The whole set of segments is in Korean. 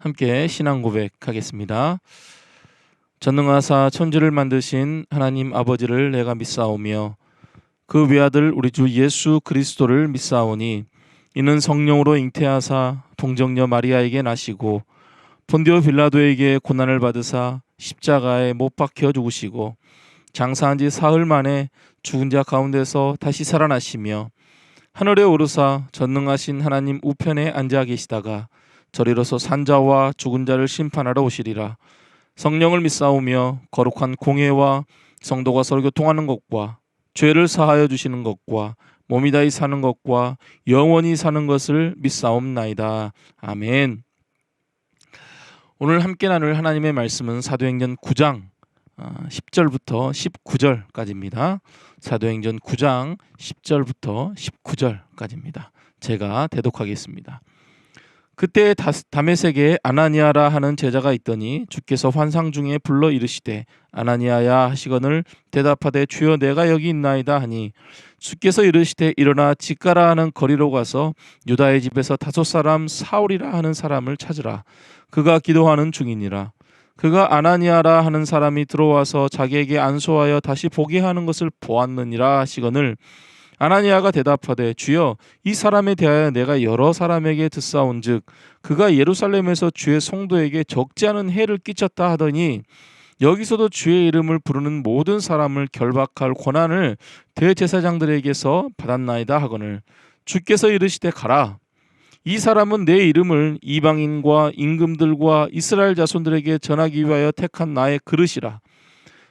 함께 신앙 고백하겠습니다. 전능하사 천지를 만드신 하나님 아버지를 내가 믿사오며 그 외아들 우리 주 예수 그리스도를 믿사오니 이는 성령으로 잉태하사 동정녀 마리아에게 나시고 본디오 빌라도에게 고난을 받으사 십자가에 못 박혀 죽으시고 장사한 지 사흘 만에 죽은 자 가운데서 다시 살아나시며 하늘에 오르사 전능하신 하나님 우편에 앉아 계시다가 저리로서 산자와 죽은 자를 심판하러 오시리라. 성령을 믿사오며 거룩한 공회와 성도가 서로 교통하는 것과 죄를 사하여 주시는 것과 몸이 다히 사는 것과 영원히 사는 것을 믿사옵나이다. 아멘. 오늘 함께 나눌 하나님의 말씀은 사도행전 9장 10절부터 19절까지입니다. 사도행전 9장 10절부터 19절까지입니다. 제가 대독하겠습니다. 그때 다메섹에 아나니아라 하는 제자가 있더니 주께서 환상 중에 불러 이르시되 아나니아야 하시거늘 대답하되 주여 내가 여기 있나이다 하니 주께서 이르시되 일어나 직가라 하는 거리로 가서 유다의 집에서 다섯 사람 사울이라 하는 사람을 찾으라. 그가 기도하는 중이니라. 그가 아나니아라 하는 사람이 들어와서 자기에게 안수하여 다시 보게 하는 것을 보았느니라 하시거늘 아나니아가 대답하되 주여 이 사람에 대하여 내가 여러 사람에게 듣사온즉 그가 예루살렘에서 주의 성도에게 적지 않은 해를 끼쳤다 하더니 여기서도 주의 이름을 부르는 모든 사람을 결박할 권한을 대제사장들에게서 받았나이다 하거늘 주께서 이르시되 가라. 이 사람은 내 이름을 이방인과 임금들과 이스라엘 자손들에게 전하기 위하여 택한 나의 그릇이라.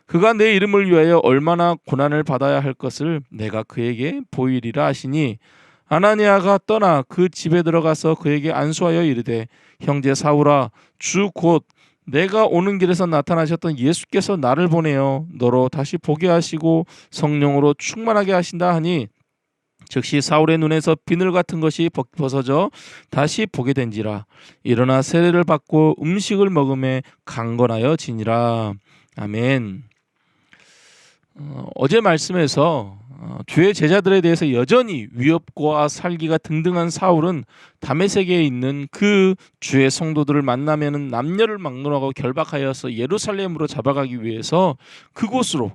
그가 내 이름을 위하여 얼마나 고난을 받아야 할 것을 내가 그에게 보이리라 하시니 아나니아가 떠나 그 집에 들어가서 그에게 안수하여 이르되 형제 사울아 주 곧 내가 오는 길에서 나타나셨던 예수께서 나를 보내어 너로 다시 보게 하시고 성령으로 충만하게 하신다 하니 즉시 사울의 눈에서 비늘 같은 것이 벗어져 다시 보게 된지라. 일어나 세례를 받고 음식을 먹음에 강건하여 지니라. 아멘. 어제 말씀에서 주의 제자들에 대해서 여전히 위협과 살기가 등등한 사울은 다메섹에 있는 그 주의 성도들을 만나면은 남녀를 막론하고 결박하여서 예루살렘으로 잡아가기 위해서 그곳으로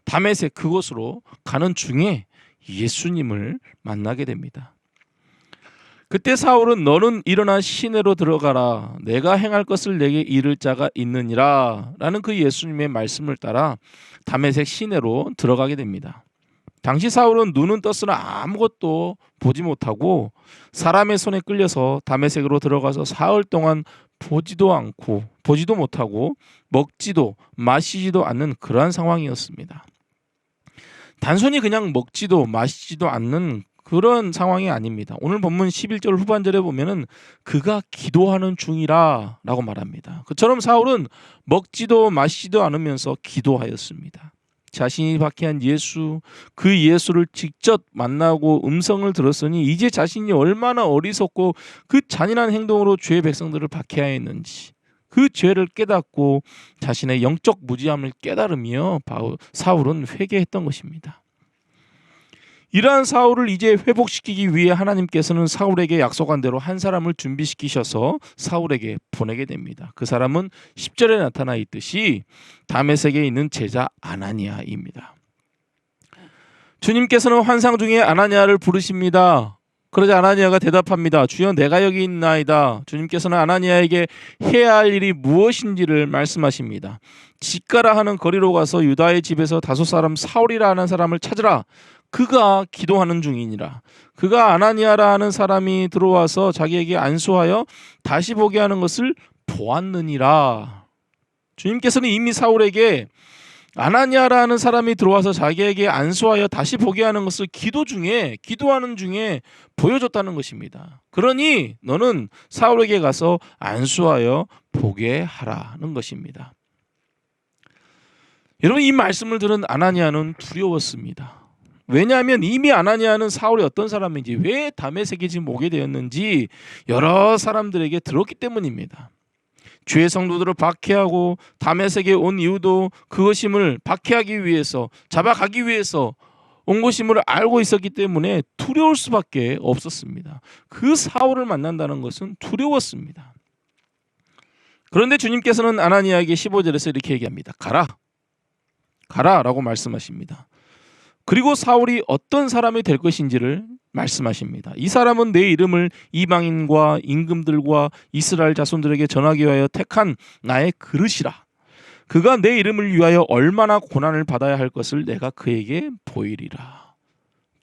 다메섹 그곳으로 가는 중에 예수님을 만나게 됩니다. 그때 사울은 너는 일어나 시내로 들어가라. 내가 행할 것을 내게 이를 자가 있느니라 라는 그 예수님의 말씀을 따라 다메섹 시내로 들어가게 됩니다. 당시 사울은 눈은 떴으나 아무것도 보지 못하고 사람의 손에 끌려서 다메섹으로 들어가서 사흘 동안 보지도 못하고 먹지도 마시지도 않는 그러한 상황이었습니다. 단순히 그냥 먹지도 마시지도 않는 그런 상황이 아닙니다. 오늘 본문 11절 후반절에 보면은 그가 기도하는 중이라 라고 말합니다. 그처럼 사울은 먹지도 마시지도 않으면서 기도하였습니다. 자신이 박해한 예수, 그 예수를 직접 만나고 음성을 들었으니 이제 자신이 얼마나 어리석고 그 잔인한 행동으로 주의 백성들을 박해하였는지 그 죄를 깨닫고 자신의 영적 무지함을 깨달으며 사울은 회개했던 것입니다. 이러한 사울을 이제 회복시키기 위해 하나님께서는 사울에게 약속한 대로 한 사람을 준비시키셔서 사울에게 보내게 됩니다. 그 사람은 10절에 나타나 있듯이 다메섹에 있는 제자 아나니아입니다. 주님께서는 환상 중에 아나니아를 부르십니다. 그러자 아나니아가 대답합니다. 주여 내가 여기 있나이다. 주님께서는 아나니아에게 해야 할 일이 무엇인지를 말씀하십니다. 직가라 하는 거리로 가서 유다의 집에서 다섯 사람 사울이라 하는 사람을 찾으라. 그가 기도하는 중이니라. 그가 아나니아라 하는 사람이 들어와서 자기에게 안수하여 다시 보게 하는 것을 보았느니라. 주님께서는 이미 사울에게 아나니아라 하는 사람이 들어와서 자기에게 안수하여 다시 보게 하는 것을 기도하는 중에 보여줬다는 것입니다. 그러니 너는 사울에게 가서 안수하여 보게 하라는 것입니다. 여러분, 이 말씀을 들은 아나니아는 두려웠습니다. 왜냐하면 이미 아나니아는 사울이 어떤 사람인지, 왜 다메섹에 지금 오게 되었는지 여러 사람들에게 들었기 때문입니다. 주의 성도들을 박해하고 다메섹에 온 이유도 그것임을 박해하기 위해서, 잡아가기 위해서 온 것임을 알고 있었기 때문에 두려울 수밖에 없었습니다. 그 사울을 만난다는 것은 두려웠습니다. 그런데 주님께서는 아나니아에게 15절에서 이렇게 얘기합니다. 가라, 가라 라고 말씀하십니다. 그리고 사울이 어떤 사람이 될 것인지를 말씀하십니다. 이 사람은 내 이름을 이방인과 임금들과 이스라엘 자손들에게 전하기 위하여 택한 나의 그릇이라. 그가 내 이름을 위하여 얼마나 고난을 받아야 할 것을 내가 그에게 보이리라.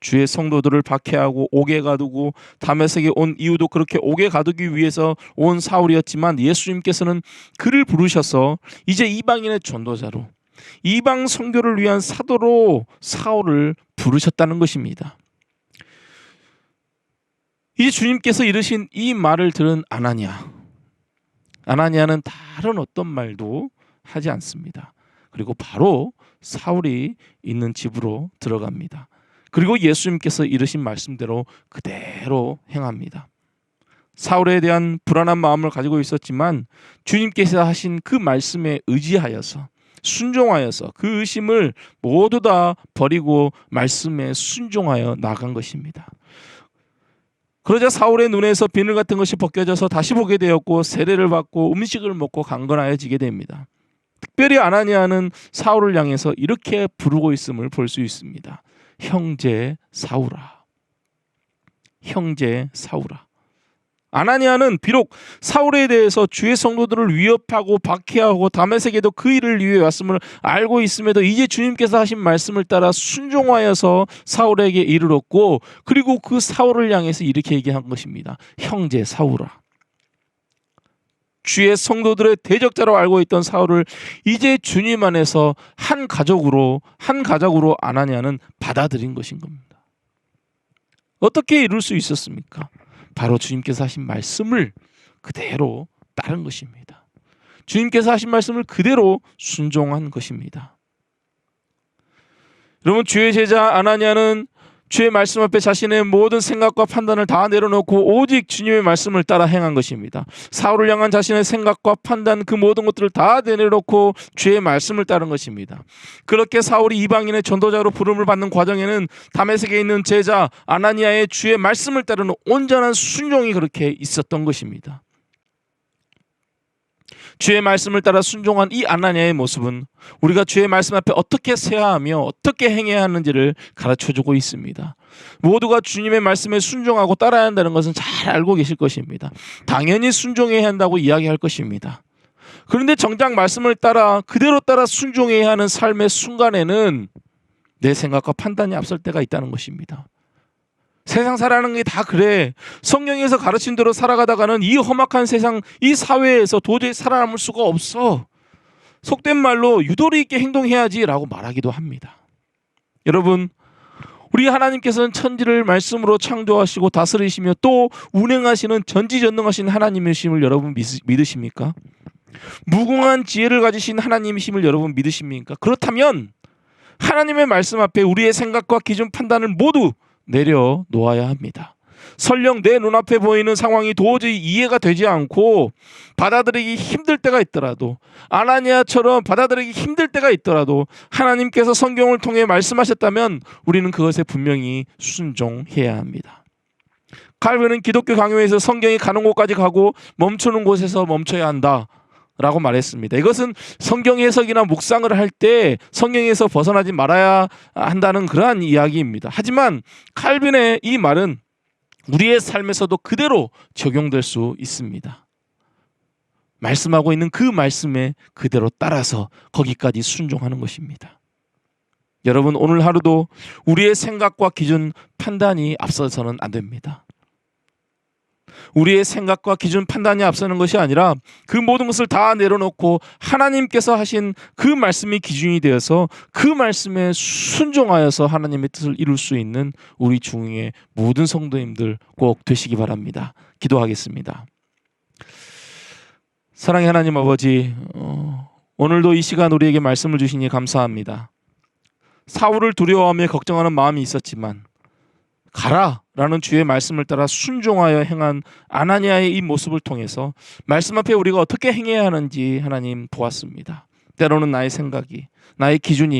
주의 성도들을 박해하고 옥에 가두고 다메섹에 온 이유도 그렇게 옥에 가두기 위해서 온 사울이었지만 예수님께서는 그를 부르셔서 이제 이방인의 전도자로, 이방 선교를 위한 사도로 사울을 부르셨다는 것입니다. 이제 주님께서 이르신 이 말을 들은 아나니아는 다른 어떤 말도 하지 않습니다. 그리고 바로 사울이 있는 집으로 들어갑니다. 그리고 예수님께서 이르신 말씀대로 그대로 행합니다. 사울에 대한 불안한 마음을 가지고 있었지만 주님께서 하신 그 말씀에 의지하여서, 순종하여서 그 의심을 모두 다 버리고 말씀에 순종하여 나간 것입니다. 그러자 사울의 눈에서 비늘 같은 것이 벗겨져서 다시 보게 되었고 세례를 받고 음식을 먹고 강건하여지게 됩니다. 특별히 아나니아는 사울을 향해서 이렇게 부르고 있음을 볼 수 있습니다. 형제 사울아, 형제 사울아. 아나니아는 비록 사울에 대해서 주의 성도들을 위협하고 박해하고 다메섹에도 그 일을 위해 왔음을 알고 있음에도 이제 주님께서 하신 말씀을 따라 순종하여서 사울에게 이르렀고, 그리고 그 사울을 향해서 이렇게 얘기한 것입니다. 형제 사울아. 주의 성도들의 대적자로 알고 있던 사울을 이제 주님 안에서 한 가족으로 아나니아는 받아들인 것인 겁니다. 어떻게 이룰 수 있었습니까? 바로 주님께서 하신 말씀을 그대로 따른 것입니다. 주님께서 하신 말씀을 그대로 순종한 것입니다. 여러분, 주의 제자 아나니아는 주의 말씀 앞에 자신의 모든 생각과 판단을 다 내려놓고 오직 주님의 말씀을 따라 행한 것입니다. 사울을 향한 자신의 생각과 판단, 그 모든 것들을 다 내려놓고 주의 말씀을 따른 것입니다. 그렇게 사울이 이방인의 전도자로 부름을 받는 과정에는 다메섹에 있는 제자 아나니아의 주의 말씀을 따르는 온전한 순종이 그렇게 있었던 것입니다. 주의 말씀을 따라 순종한 이 아나니아의 모습은 우리가 주의 말씀 앞에 어떻게 서야 하며 어떻게 행해야 하는지를 가르쳐주고 있습니다. 모두가 주님의 말씀에 순종하고 따라야 한다는 것은 잘 알고 계실 것입니다. 당연히 순종해야 한다고 이야기할 것입니다. 그런데 정작 말씀을 따라 그대로 따라 순종해야 하는 삶의 순간에는 내 생각과 판단이 앞설 때가 있다는 것입니다. 세상 살아가는 게 다 그래. 성경에서 가르친 대로 살아가다가는 이 험악한 세상, 이 사회에서 도저히 살아남을 수가 없어. 속된 말로 유도리 있게 행동해야지 라고 말하기도 합니다. 여러분, 우리 하나님께서는 천지를 말씀으로 창조하시고 다스리시며 또 운행하시는 전지전능하신 하나님이심을 여러분 믿으십니까? 무궁한 지혜를 가지신 하나님이심을 여러분 믿으십니까? 그렇다면 하나님의 말씀 앞에 우리의 생각과 기준, 판단을 모두 내려놓아야 합니다. 설령 내 눈앞에 보이는 상황이 도저히 이해가 되지 않고 받아들이기 힘들 때가 있더라도, 아나니아처럼 받아들이기 힘들 때가 있더라도 하나님께서 성경을 통해 말씀하셨다면 우리는 그것에 분명히 순종해야 합니다. 칼빈은 기독교 강요에서 성경이 가는 곳까지 가고 멈추는 곳에서 멈춰야 한다 라고 말했습니다. 이것은 성경 해석이나 묵상을 할 때 성경에서 벗어나지 말아야 한다는 그러한 이야기입니다. 하지만 칼빈의 이 말은 우리의 삶에서도 그대로 적용될 수 있습니다. 말씀하고 있는 그 말씀에 그대로 따라서 거기까지 순종하는 것입니다. 여러분, 오늘 하루도 우리의 생각과 기준, 판단이 앞서서는 안 됩니다. 우리의 생각과 기준, 판단이 앞서는 것이 아니라 그 모든 것을 다 내려놓고 하나님께서 하신 그 말씀이 기준이 되어서 그 말씀에 순종하여서 하나님의 뜻을 이룰 수 있는 우리 중에 모든 성도님들 꼭 되시기 바랍니다. 기도하겠습니다. 사랑의 하나님 아버지, 오늘도 이 시간 우리에게 말씀을 주시니 감사합니다. 사울을 두려워하며 걱정하는 마음이 있었지만 가라 라는 주의 말씀을 따라 순종하여 행한 아나니아의 이 모습을 통해서 말씀 앞에 우리가 어떻게 행해야 하는지 하나님 보았습니다. 때로는 나의 생각이, 나의 기준이